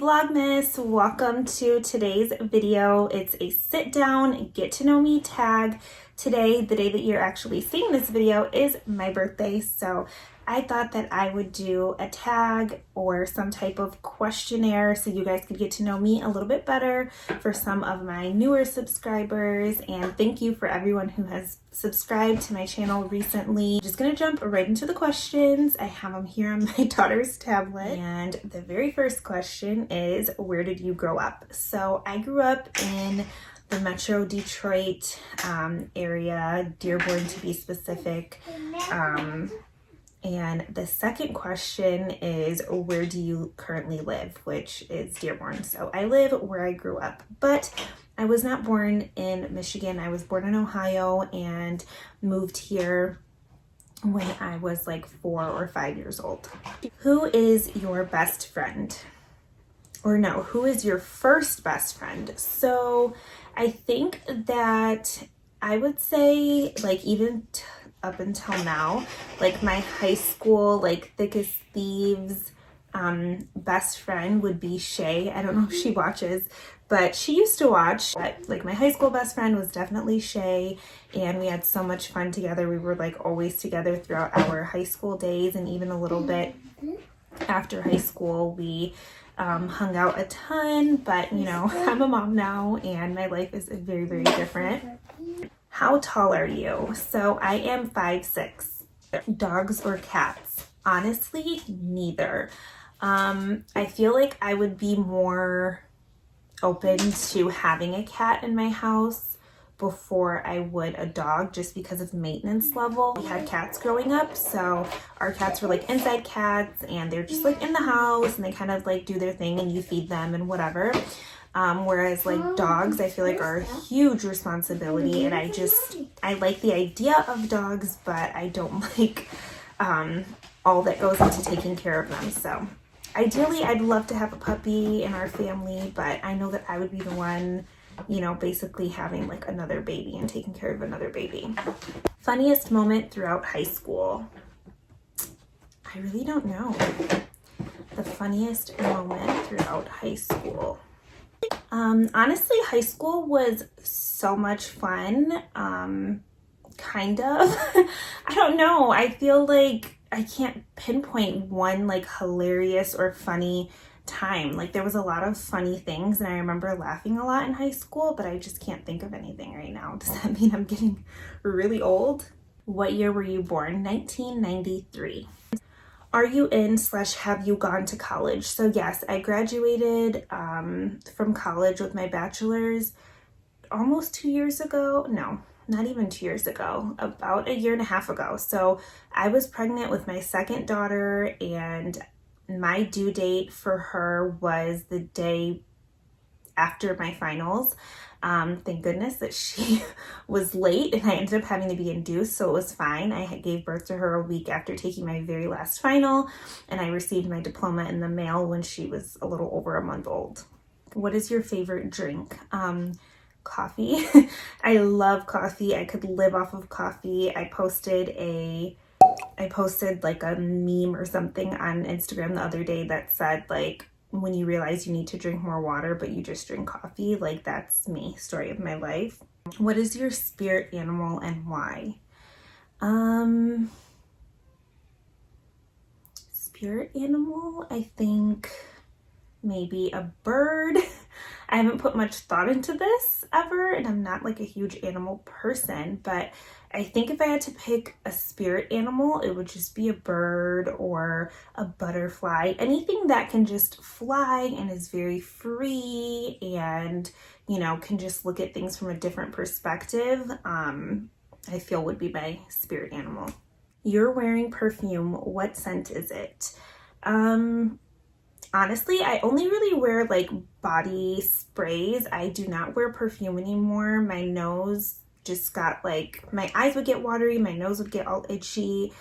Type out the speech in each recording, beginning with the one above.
Vlogmas, welcome to today's video. It's a sit down, get to know me tag. Today, the day that you're actually seeing this video, is my birthday, so I thought that I would do a tag or some type of questionnaire so you guys could get to know me a little bit better for some of my newer subscribers. And thank you for everyone who has subscribed to my channel recently. Just gonna jump right into the questions. I have them here on my daughter's tablet. And the very first question is, where did you grow up? So I grew up in the Metro Detroit area, Dearborn to be specific. And the second question is, where do you currently live? Which is Dearborn. So I live where I grew up, but I was not born in Michigan. I was born in Ohio and moved here when I was like 4 or 5 years old. Who is your best friend? Or no, who is your first best friend? So I think that I would say, like, even up until now, like my high school, like thick as thieves best friend would be Shay. I don't know if she watches, but she used to watch. But like my high school best friend was definitely Shay, and we had so much fun together. We were like always together throughout our high school days, and even a little bit after high school we hung out a ton. But you know, I'm a mom now and my life is very, very different. How tall are you? So I am 5'6". Dogs or cats? Honestly, neither. I feel like I would be more open to having a cat in my house before I would a dog, just because of maintenance level. We had cats growing up, so our cats were like inside cats and they're just like in the house and they kind of like do their thing and you feed them and whatever. Whereas like dogs, I feel like are a huge responsibility, and I like the idea of dogs, but I don't like all that goes into taking care of them. So ideally I'd love to have a puppy in our family, but I know that I would be the one, you know, basically having like another baby and taking care of another baby. Funniest moment throughout high school? I really don't know. The funniest moment throughout high school. Honestly, high school was so much fun. Kind of. I don't know. I feel like I can't pinpoint one like hilarious or funny time. Like there was a lot of funny things and I remember laughing a lot in high school, but I just can't think of anything right now. Does that mean I'm getting really old? What year were you born? 1993. Are you in/have you gone to college? So yes, I graduated from college with my bachelor's almost 2 years ago. No, not even 2 years ago, about a year and a half ago. So I was pregnant with my second daughter and my due date for her was the day after my finals. Thank goodness that she was late and I ended up having to be induced, so it was fine. I gave birth to her a week after taking my very last final, and I received my diploma in the mail when she was a little over a month old. What is your favorite drink? Coffee. I love coffee. I could live off of coffee. I posted like a meme or something on Instagram the other day that said like, when you realize you need to drink more water but you just drink coffee. Like that's me, story of my life. What is your spirit animal and why? Spirit animal, I think maybe a bird. I haven't put much thought into this ever, and I'm not like a huge animal person, but I think if I had to pick a spirit animal, it would just be a bird or a butterfly. Anything that can just fly and is very free and, you know, can just look at things from a different perspective, I feel would be my spirit animal. You're wearing perfume. What scent is it? Honestly, I only really wear like body sprays. I do not wear perfume anymore. My nose just got like, my eyes would get watery, my nose would get all itchy.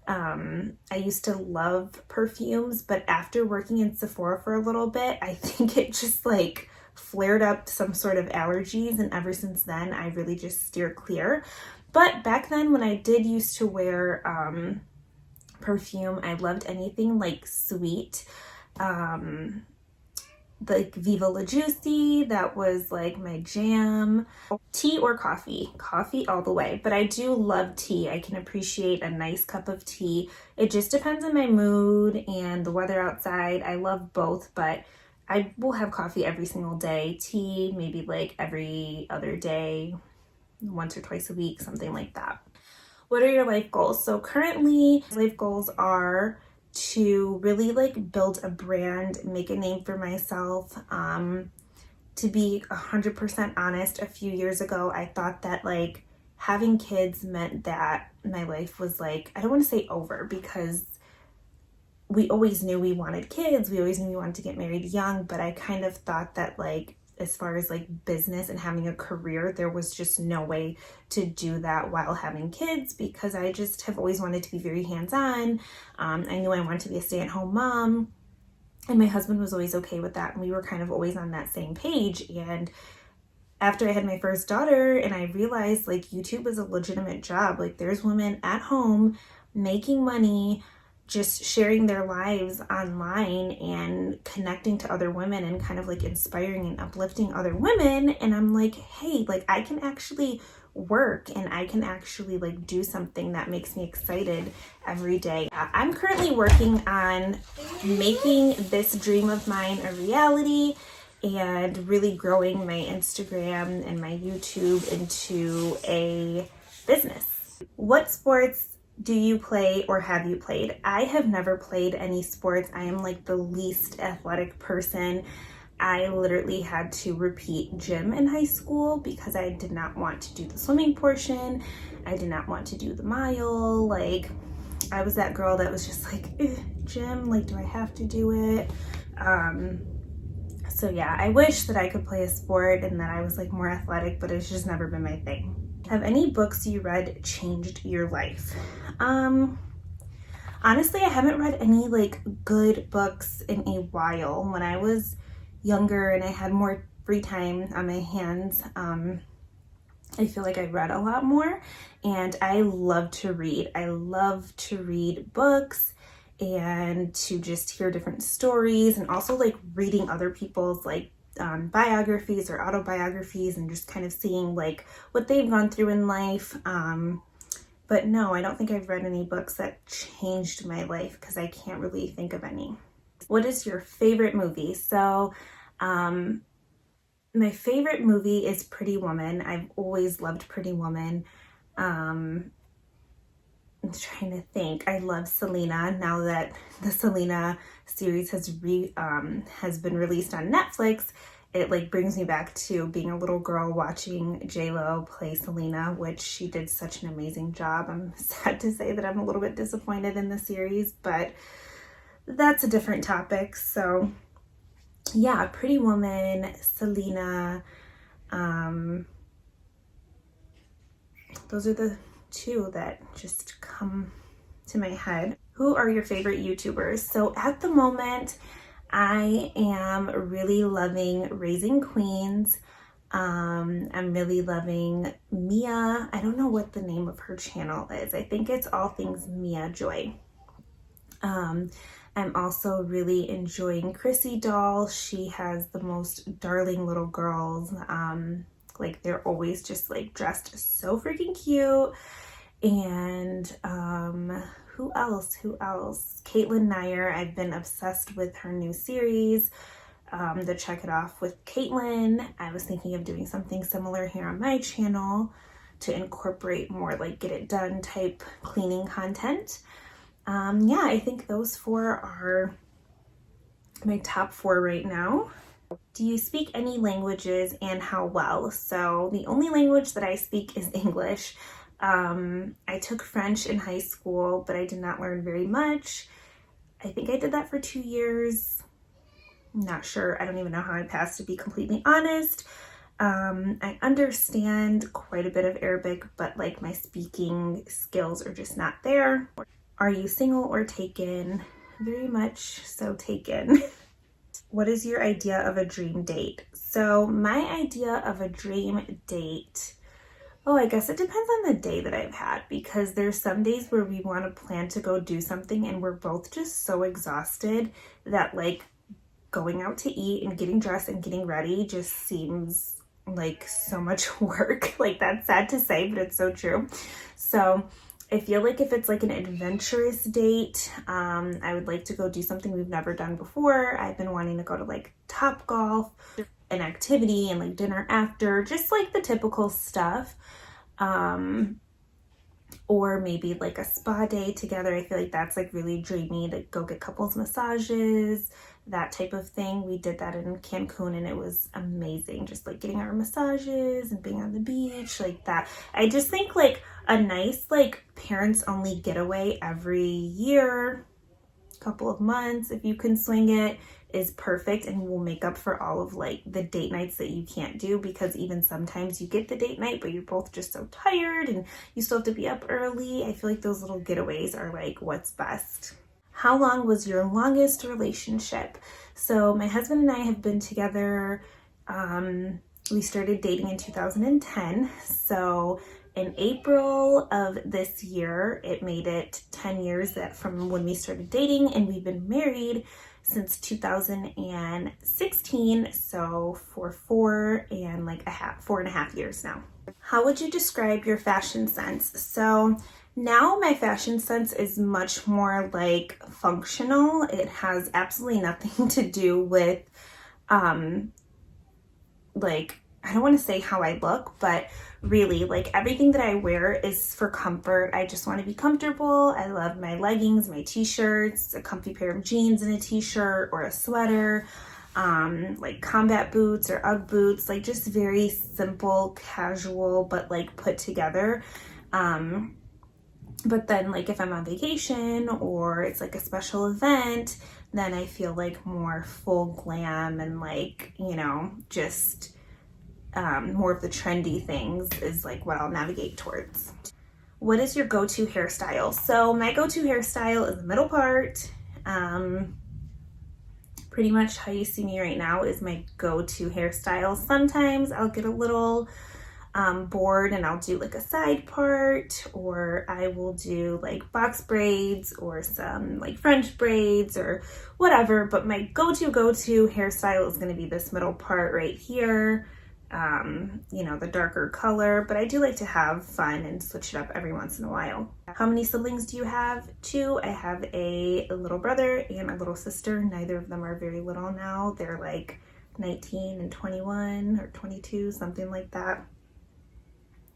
I used to love perfumes, but after working in Sephora for a little bit, I think it just like flared up some sort of allergies, and ever since then I really just steer clear. But back then when I did used to wear perfume, I loved anything like sweet. like Viva La Juicy, that was like my jam. Tea or coffee? Coffee all the way, but I do love tea. I can appreciate a nice cup of tea. It just depends on my mood and the weather outside. I love both, but I will have coffee every single day. Tea, maybe like every other day, once or twice a week, something like that. What are your life goals? So currently, life goals are to really like build a brand, make a name for myself. To be 100% honest, a few years ago, I thought that like having kids meant that my life was like, I don't want to say over, because we always knew we wanted kids. We always knew we wanted to get married young, but I kind of thought that like, as far as like business and having a career, there was just no way to do that while having kids, because I just have always wanted to be very hands-on. I knew I wanted to be a stay-at-home mom, and my husband was always okay with that, and we were kind of always on that same page. And after I had my first daughter and I realized like YouTube is a legitimate job, like there's women at home making money, just sharing their lives online and connecting to other women and kind of like inspiring and uplifting other women. And I'm like, hey, like I can actually work and I can actually like do something that makes me excited every day. I'm currently working on making this dream of mine a reality and really growing my Instagram and my YouTube into a business. What sports do you play or have you played? I have never played any sports. I am like the least athletic person. I literally had to repeat gym in high school because I did not want to do the swimming portion. I did not want to do the mile. Like I was that girl that was just like, gym, like do I have to do it? So yeah, I wish that I could play a sport and that I was like more athletic, but it's just never been my thing. Have any books you read changed your life? Honestly, I haven't read any like good books in a while. When I was younger and I had more free time on my hands, I feel like I read a lot more, and I love to read. I love to read books and to just hear different stories, and also like reading other people's like biographies or autobiographies and just kind of seeing like what they've gone through in life. But no, I don't think I've read any books that changed my life because I can't really think of any. What is your favorite movie? So my favorite movie is Pretty Woman. I've always loved Pretty Woman. I'm trying to think. I love Selena. Now that the Selena series has been released on Netflix, it like brings me back to being a little girl watching J-Lo play Selena, which she did such an amazing job. I'm sad to say that I'm a little bit disappointed in the series, but that's a different topic. So yeah, Pretty Woman, Selena, those are the two that just come to my head. Who are your favorite YouTubers? So at the moment, I am really loving Raising Queens. I'm really loving Mia. I don't know what the name of her channel is. I think it's All Things Mia Joy. I'm also really enjoying Chrissy Doll. She has the most darling little girls. Like they're always just like dressed so freaking cute. And who else? Caitlin Nair. I've been obsessed with her new series, the Check It Off with Caitlin. I was thinking of doing something similar here on my channel to incorporate more like get it done type cleaning content. Yeah, I think those four are my top 4 right now. Do you speak any languages and how well? So the only language that I speak is English. I took French in high school, but I did not learn very much. I think I did that for 2 years. I'm not sure. I don't even know how I passed, to be completely honest. I understand quite a bit of Arabic, but like my speaking skills are just not there. Are you single or taken? Very much so taken. What is your idea of a dream date? So my idea of a dream date, I guess it depends on the day that I've had, because there's some days where we want to plan to go do something and we're both just so exhausted that like going out to eat and getting dressed and getting ready just seems like so much work. Like, that's sad to say, but it's so true. So I feel like if it's like an adventurous date, I would like to go do something we've never done before. I've been wanting to go to like Topgolf, an activity, and like dinner after, just like the typical stuff. Or maybe like a spa day together. I feel like that's like really dreamy, to go get couples massages, that type of thing. We did that in Cancun and it was amazing, just like getting our massages and being on the beach like that. I just think like a nice like parents only getaway every year, couple of months, if you can swing it, is perfect, and will make up for all of like the date nights that you can't do, because even sometimes you get the date night but you're both just so tired and you still have to be up early. I feel like those little getaways are like what's best. How long was your longest relationship? So my husband and I have been together, we started dating in 2010, so in April of this year, it made it 10 years that from when we started dating, and we've been married since 2016, so for 4.5 years now. How would you describe your fashion sense? So now my fashion sense is much more like functional. It has absolutely nothing to do with like, I don't want to say how I look, but really like everything that I wear is for comfort. I just want to be comfortable. I love my leggings, my t-shirts, a comfy pair of jeans and a t-shirt or a sweater, like combat boots or Ugg boots, like just very simple, casual, but like put together. But then like if I'm on vacation or it's like a special event, then I feel like more full glam and like, you know, just more of the trendy things is like what I'll navigate towards. What is your go-to hairstyle? So my go-to hairstyle is the middle part. Pretty much how you see me right now is my go-to hairstyle. Sometimes I'll get a little bored and I'll do like a side part, or I will do like box braids or some like French braids or whatever, but my go-to hairstyle is going to be this middle part right here. You know, the darker color, but I do like to have fun and switch it up every once in a while. How many siblings do you have? 2. I have a little brother and a little sister. Neither of them are very little now. They're like 19 and 21 or 22, something like that.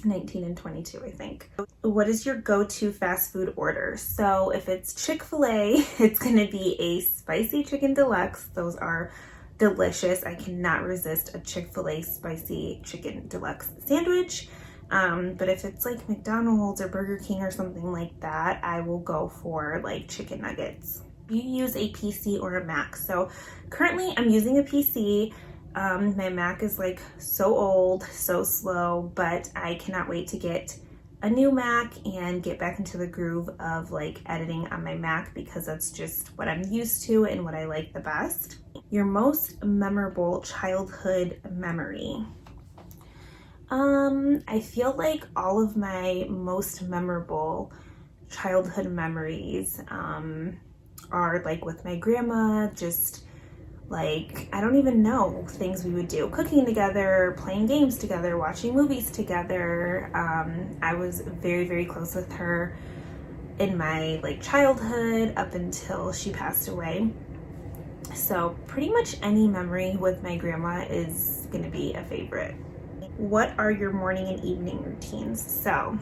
19 and 22, I think. What is your go-to fast food order? So if it's Chick-fil-A, it's gonna be a spicy chicken deluxe. Those are delicious. I cannot resist a Chick-fil-A spicy chicken deluxe sandwich. But if it's like McDonald's or Burger King or something like that, I will go for like chicken nuggets. You use a PC or a Mac? So currently I'm using a PC. My Mac is like so old, so slow, but I cannot wait to get a new Mac and get back into the groove of like editing on my Mac, because that's just what I'm used to and what I like the best. Your most memorable childhood memory? I feel like all of my most memorable childhood memories are like with my grandma, just like, I don't even know, things we would do, cooking together, playing games together, watching movies together. I was very, very close with her in my like childhood up until she passed away. So pretty much any memory with my grandma is gonna be a favorite. What are your morning and evening routines? So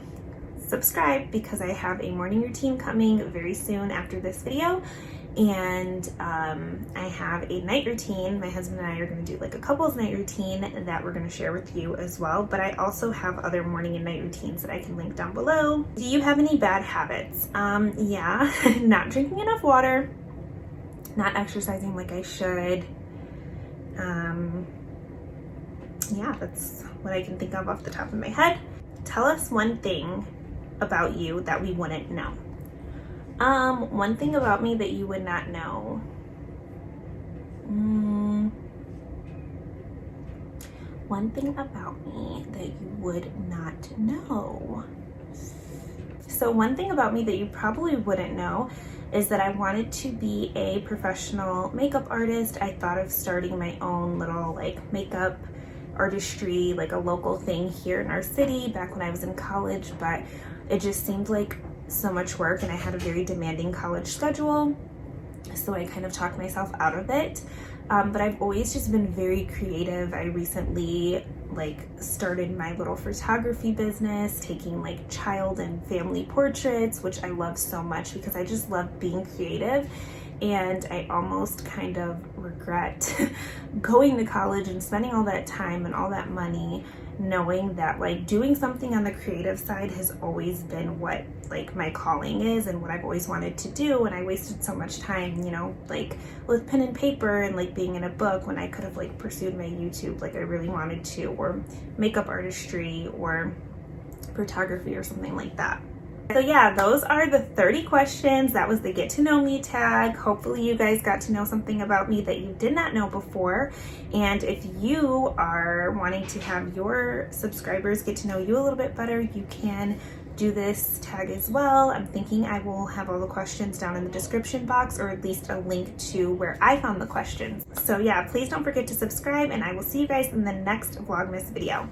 subscribe, because I have a morning routine coming very soon after this video. And I have a night routine. My husband and I are going to do like a couples night routine that we're going to share with you as well. But I also have other morning and night routines that I can link down below. Do you have any bad habits? Yeah, not drinking enough water, not exercising like I should. Yeah, that's what I can think of off the top of my head. Tell us one thing about you that we wouldn't know. One thing about me that you would not know. One thing about me that you would not know. So one thing about me that you probably wouldn't know is that I wanted to be a professional makeup artist. I thought of starting my own little like makeup artistry, like a local thing here in our city back when I was in college, but it just seemed like so much work and I had a very demanding college schedule, so I kind of talked myself out of it. But I've always just been very creative. I recently like started my little photography business, taking like child and family portraits, which I love so much because I just love being creative. And I almost kind of regret going to college and spending all that time and all that money, knowing that like doing something on the creative side has always been what like my calling is and what I've always wanted to do. And I wasted so much time, you know, like with pen and paper and like being in a book when I could have like pursued my YouTube like I really wanted to, or makeup artistry or photography or something like that. So yeah, those are the 30 questions. That was the get to know me tag. Hopefully you guys got to know something about me that you did not know before. And if you are wanting to have your subscribers get to know you a little bit better, you can do this tag as well. I'm thinking I will have all the questions down in the description box, or at least a link to where I found the questions. So yeah, please don't forget to subscribe, and I will see you guys in the next Vlogmas video.